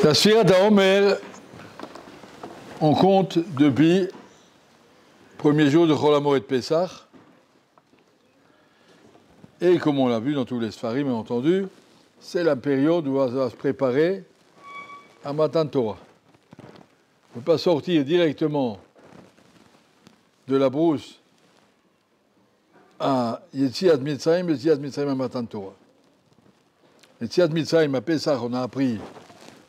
La Sfirat HaOmer, on compte depuis le premier jour de Chol HaMoed Pessah. Et comme on l'a vu dans tous les Sfarim, bien entendu, c'est la période où on va se préparer à Matan Torah. On ne peut pas sortir directement de la brousse à Yetziat Mitzrayim, Yetziat Mitzrayim à Matan Torah. Yetziat Mitzrayim à Pessah, on a appris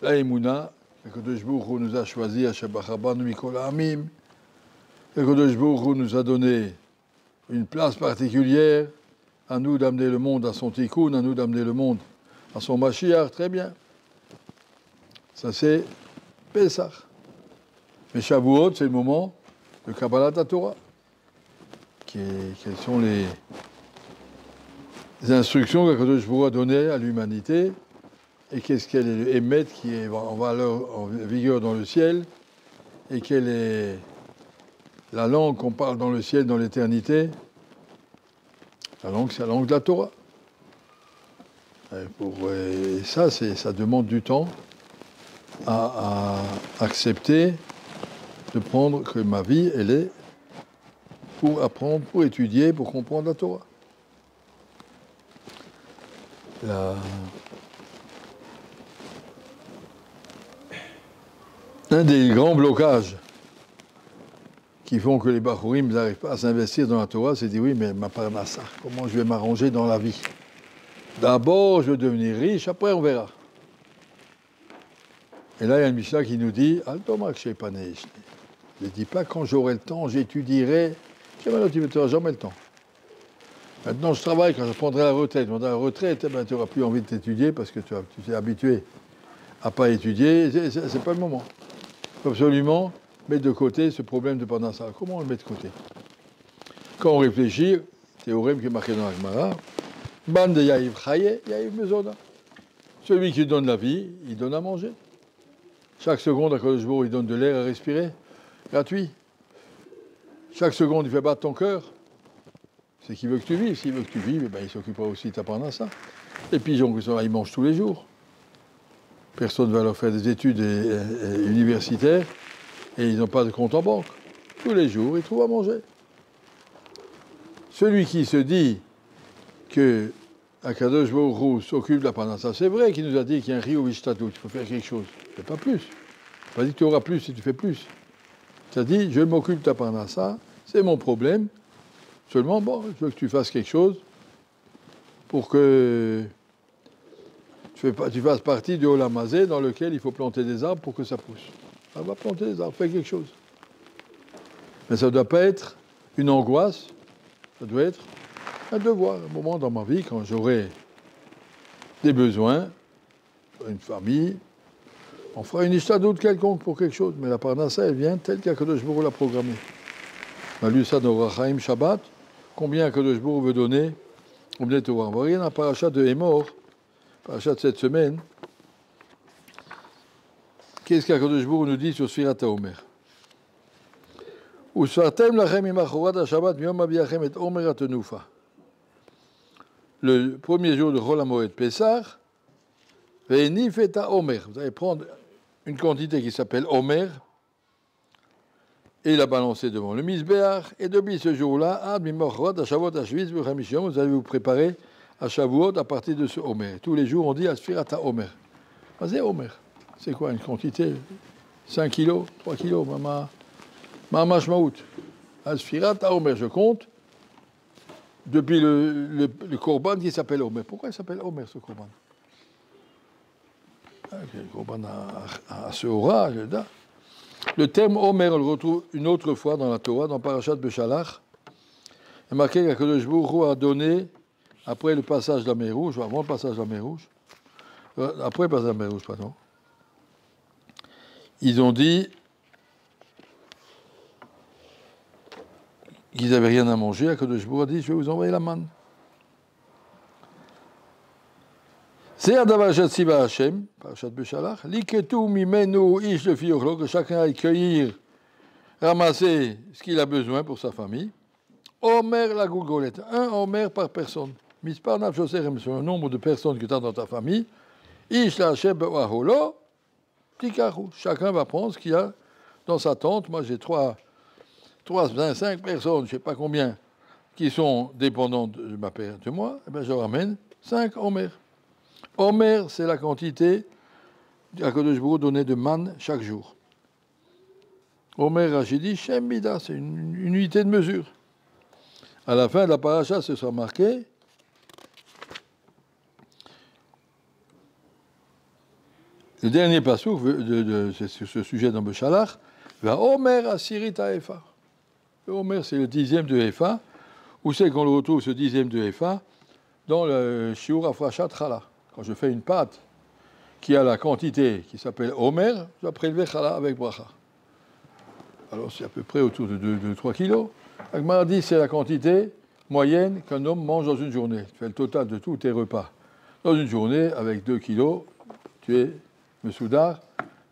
la Emouna, le Kadosh Baruch Hu nous a choisi à Shabbat Mikol Ha'amim. Le Kadosh Baruch Hu nous a donné une place particulière, à nous d'amener le monde à son tikkun, à nous d'amener le monde à son Mashiach, très bien. Ça c'est Pessah. Mais Shavuot, c'est le moment de Kabbalat HaTorah. Quelles sont les instructions que Kadosh Baruch Hu a données à l'humanité et qu'est-ce qu'elle est le Emet qui est en valeur, en vigueur dans le ciel et quelle est la langue qu'on parle dans le ciel, dans l'éternité. La langue, c'est la langue de la Torah. Et ça, ça demande du temps à accepter de prendre que ma vie, elle est pour apprendre, pour étudier, pour comprendre la Torah. Un des grands blocages qui font que les Bachourim n'arrivent pas à s'investir dans la Torah, c'est de dire oui, mais ma parnassa, comment je vais m'arranger dans la vie? D'abord, je vais devenir riche, après on verra. Et là, il y a une Mishnah qui nous dit ne dis pas quand j'aurai le temps, j'étudierai. Tu n'auras jamais le temps. Maintenant, je travaille, quand je prendrai la retraite. Quand la retraite, tu n'auras plus envie de t'étudier parce que tu t'es habitué à ne pas étudier. C'est pas le moment. Il faut absolument mettre de côté ce problème de parnassa. Comment on le met de côté? Quand on réfléchit, théorème qui est marqué dans la Gemara, Ban de Yaïv Chaye, Yaïv Mezona. Celui qui donne la vie, il donne à manger. Chaque seconde, à Kadosh Baruch Hu, il donne de l'air à respirer, gratuit. Chaque seconde, il fait battre ton cœur. C'est qu'il veut que tu vives. S'il veut que tu vives, il s'occupera aussi de t'apprendre à ça. Les pigeons, ils mangent tous les jours. Personne ne va leur faire des études universitaires et ils n'ont pas de compte en banque. Tous les jours, ils trouvent à manger. Celui qui se dit que Akadosh Baruch Hu s'occupe de la parnassa, c'est vrai qu'il nous a dit qu'il y a un rio vishtatout, il faut faire quelque chose. Fais pas plus. Il n'a pas dit que tu auras plus si tu fais plus. Il a dit, je m'occupe de ta parnassa, c'est mon problème. Seulement, je veux que tu fasses quelque chose pour que tu fasses partie du Olam Hazé dans lequel il faut planter des arbres pour que ça pousse. On va planter des arbres, fais quelque chose. Mais ça ne doit pas être une angoisse, ça doit être un devoir, un moment dans ma vie quand j'aurai des besoins, une famille, on fera une hishtadlout quelconque pour quelque chose, mais la parnassa, elle vient telle qu'Akadosh Baruch Hu l'a programmée. On a lu ça dans Rachaim Shabbat, combien Akadosh Baruch Hu veut donner au Bnei Torah. On va regarder dans la paracha de Hémor, paracha de cette semaine, qu'est-ce qu'Akadosh Baruch Hu nous dit sur Sfirat HaOmer. Usfartem lachem imachorat haShabbat miyom abiachem et Omer hatenufa. Le premier jour de Chol HaMoed Pessah, ve'enif et HaOmer. Vous allez prendre une quantité qui s'appelle Omer et la balancer devant le Mizbeach. Et depuis ce jour-là, ad mimachrat haShavuot hashviz b'chamishim, vous allez vous préparer à Shavuot à partir de ce Omer. Tous les jours, on dit Sfirat HaOmer. C'est Omer. C'est quoi une quantité? 5 kilos, 3 kilos, Mama Shmaout. Sfirat HaOmer, je compte. Depuis le korban qui s'appelle Omer. Pourquoi il s'appelle Omer, ce korban? Le korban à ce orage. Le terme Omer, on le retrouve une autre fois dans la Torah, dans Parashat Beshalach. Il est marqué qu'Akadosh Baruch Hu a donné, après le passage de la mer Rouge, avant le passage de la mer Rouge, après le passage de la mer Rouge, pardon, ils ont dit qu'ils n'avaient rien à manger. Akadosh Baruch Hu a dit, je vais vous envoyer la manne. C'est Adavar Siva Hashem, Parashat Beshalach, Liketu Mimenu Ish le Fiochlo, que chacun aille cueillir, ramasser ce qu'il a besoin pour sa famille. Omer la Gougolette, un Omer par personne. Mispar Nafshoserem, sur un nombre de personnes que tu as dans ta famille. Ish la Hashem Be'aholo, petit carreau. Chacun va prendre ce qu'il y a dans sa tente. Moi, j'ai 5 personnes, je ne sais pas combien, qui sont dépendantes de moi. Eh bien, je ramène 5 Omer. Omer, c'est la quantité qu'Akadosh Baruch Hu donnait de manne chaque jour. Omer Rachidi, Shem Mida, c'est une unité de mesure. À la fin de la paracha, ce sera marqué le dernier passouk sur ce sujet dans Beshalach, va Omer Asirit Efa. Le Omer, c'est le 10e de Efa. Où c'est qu'on le retrouve, ce 10e de Efa? Dans le Shiur Afrashat Chala. Quand je fais une pâte qui a la quantité qui s'appelle Omer, je dois prélever Chala avec Bracha. Alors c'est à peu près autour de 2-3 kilos. Agmar dit c'est la quantité moyenne qu'un homme mange dans une journée. Tu fais le total de tous tes repas. Dans une journée, avec 2 kilos, tu es Mesoudar,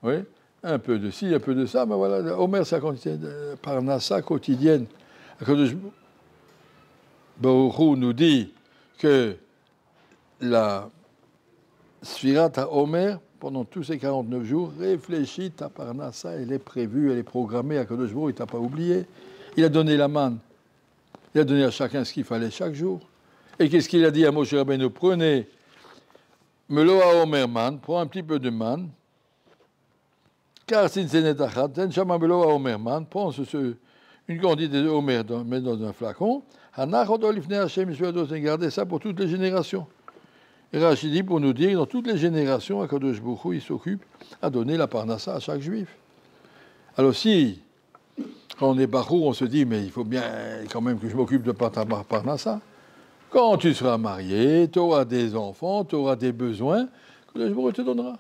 oui, un peu de ci, un peu de ça, mais voilà, Omer, c'est la quantité de Parnassa quotidienne. Baruch Hu nous dit que la Sfirat à Omer, pendant tous ces 49 jours, réfléchit à Parnassa, elle est prévue, elle est programmée, Akadosh Baruch Hu, il ne t'a pas oublié. Il a donné la manne. Il a donné à chacun ce qu'il fallait chaque jour. Et qu'est-ce qu'il a dit à Moshe Rabbeinu? Prenez Melo à Omer man, prends un petit peu de manne. Car si c'est netachat, Tenshama Melo à Omer man, prends une quantité de Omer, mets dans un flacon. Gardez ça pour toutes les générations. Et Rachid dit pour nous dire, dans toutes les générations, Akadosh Baruch Hu, il s'occupe à donner la parnassa à chaque juif. Alors si, quand on est Bachour, on se dit, mais il faut bien quand même que je m'occupe de parnassa. Quand tu seras marié, tu auras des enfants, tu auras des besoins, Akadosh Baruch Hu te donnera.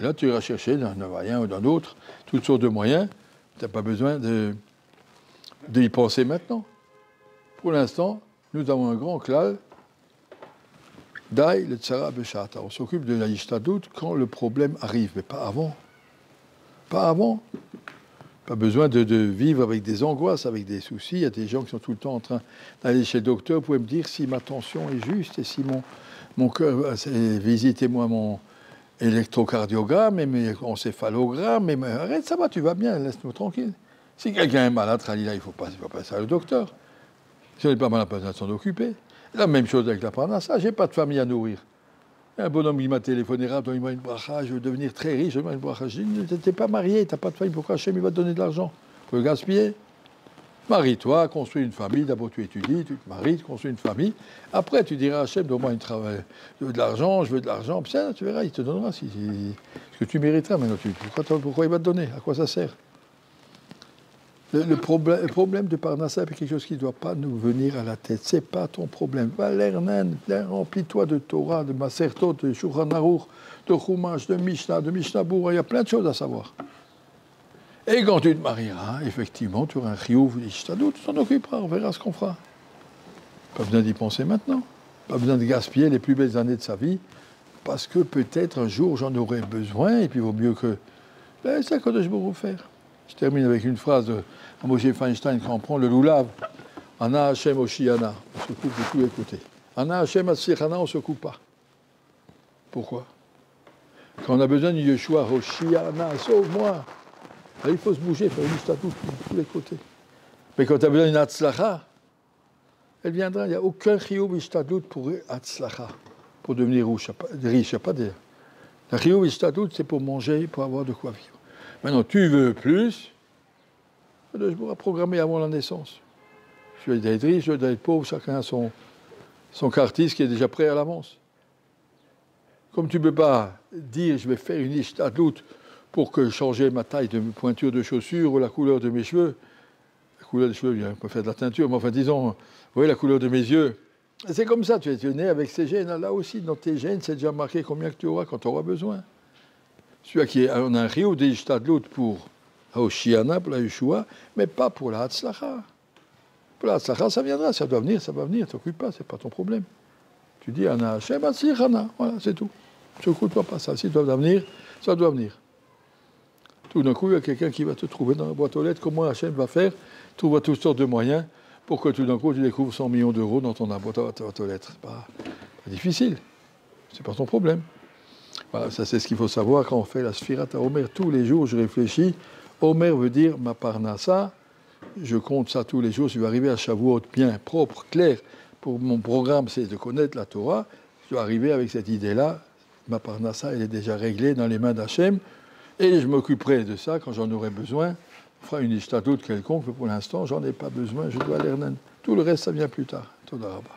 Et là, tu iras chercher d'un moyen ou d'un autre toutes sortes de moyens. Tu n'as pas besoin d'y penser maintenant. Pour l'instant, nous avons un grand klal, Dai le tsara beshata. On s'occupe de la yishtadout quand le problème arrive, mais pas avant. Pas avant. Pas besoin de vivre avec des angoisses, avec des soucis. Il y a des gens qui sont tout le temps en train d'aller chez le docteur. Vous pouvez me dire si ma tension est juste et si mon cœur... Visitez-moi mon électrocardiogramme et mon encéphalogramme. Mais arrête, ça va, tu vas bien, laisse-nous tranquille. Si quelqu'un est malade, il ne faut pas passer au docteur. Si on n'est pas malade, pas besoin de s'en occuper. La même chose avec la parnassa. Je n'ai pas de famille à nourrir. Un bonhomme qui m'a téléphoné, donne-moi une bracha, je veux devenir très riche, donne-moi une bracha. Je dis, tu n'es pas marié, tu n'as pas de famille, pourquoi Hachem va te donner de l'argent? Tu peux le gaspiller. Marie-toi, construis une famille, d'abord tu étudies, tu te maries, tu construis une famille. Après, tu diras à Hachem, donne-moi de l'argent, je veux de l'argent. Puis ça, tu verras, il te donnera ce que tu mériteras. Maintenant, pourquoi il va te donner? À quoi ça sert? Le problème de Parnassa, c'est quelque chose qui ne doit pas nous venir à la tête. Ce n'est pas ton problème. Va l'Ernen, remplis-toi de Torah, de Masertot, de Shulchan Aruch, de Chumash, de Mishnah, de Mishnah Berurah. Il y a plein de choses à savoir. Et quand tu te marieras, effectivement, tu auras un chiyuv d'ishtadut, tu t'en occuperas, on verra ce qu'on fera. Pas besoin d'y penser maintenant. Pas besoin de gaspiller les plus belles années de sa vie, parce que peut-être un jour j'en aurai besoin, et puis il vaut mieux que... Ben, c'est ce que je peux vous faire. Je termine avec une phrase de Moshe Feinstein quand on prend le loulav. Ana Hashem Oshiana. On se coupe de tous les côtés. Ana Hashem Atsichana, on ne se coupe pas. Pourquoi? Quand on a besoin de Yeshua Oshiana, sauve-moi. Il faut se bouger, faire une statue de tous les côtés. Mais quand tu as besoin d'une Hatzlacha, elle viendra. Il n'y a aucun chiyuv ishtadlut pour Hatzlacha, pour devenir riche. Il n'y a pas de... La chiyuv ishtadlut, c'est pour manger, pour avoir de quoi vivre. Maintenant, tu veux plus, je pourrais programmer avant la naissance. Je veux être riche, je veux être pauvre, chacun a son cartis qui est déjà prêt à l'avance. Comme tu ne peux pas dire, je vais faire une ishtadlut pour que changer ma taille de pointure de chaussures ou la couleur de mes cheveux. La couleur des cheveux, on peut faire de la teinture, mais enfin, disons, vous voyez, la couleur de mes yeux. C'est comme ça, tu es né avec ces gènes. Là aussi, dans tes gènes, c'est déjà marqué combien que tu auras quand tu auras besoin. Celui qui a un chiyuv d'ishtadlut pour Hoshiana, pour la Yeshua, mais pas pour la Hatzlacha. Pour la Hatzlacha, ça viendra, ça doit venir, ça va venir, ne t'occupe pas, c'est pas ton problème. Tu dis, Ana Hashem Atsichana, voilà, c'est tout. Ne t'occupe pas ça, si ça doit venir, ça doit venir. Tout d'un coup, il y a quelqu'un qui va te trouver dans la boîte aux lettres, comment Hachem va faire, trouve toutes sortes de moyens pour que tout d'un coup, tu découvres 100 millions d'euros dans ton boîte aux lettres. C'est pas difficile, c'est pas ton problème. Voilà, ça c'est ce qu'il faut savoir quand on fait la Sfirat à Omer. Tous les jours, je réfléchis. Omer veut dire ma parnassa. Je compte ça tous les jours. Je vais arriver à Shavuot bien, propre, clair. Pour mon programme, c'est de connaître la Torah. Je dois arriver avec cette idée-là. Ma parnassa, elle est déjà réglée dans les mains d'Hachem. Et je m'occuperai de ça quand j'en aurai besoin. On fera une ishtadout quelconque, mais pour l'instant, j'en ai pas besoin. Je dois aller. Tout le reste, ça vient plus tard. Toda Rabba.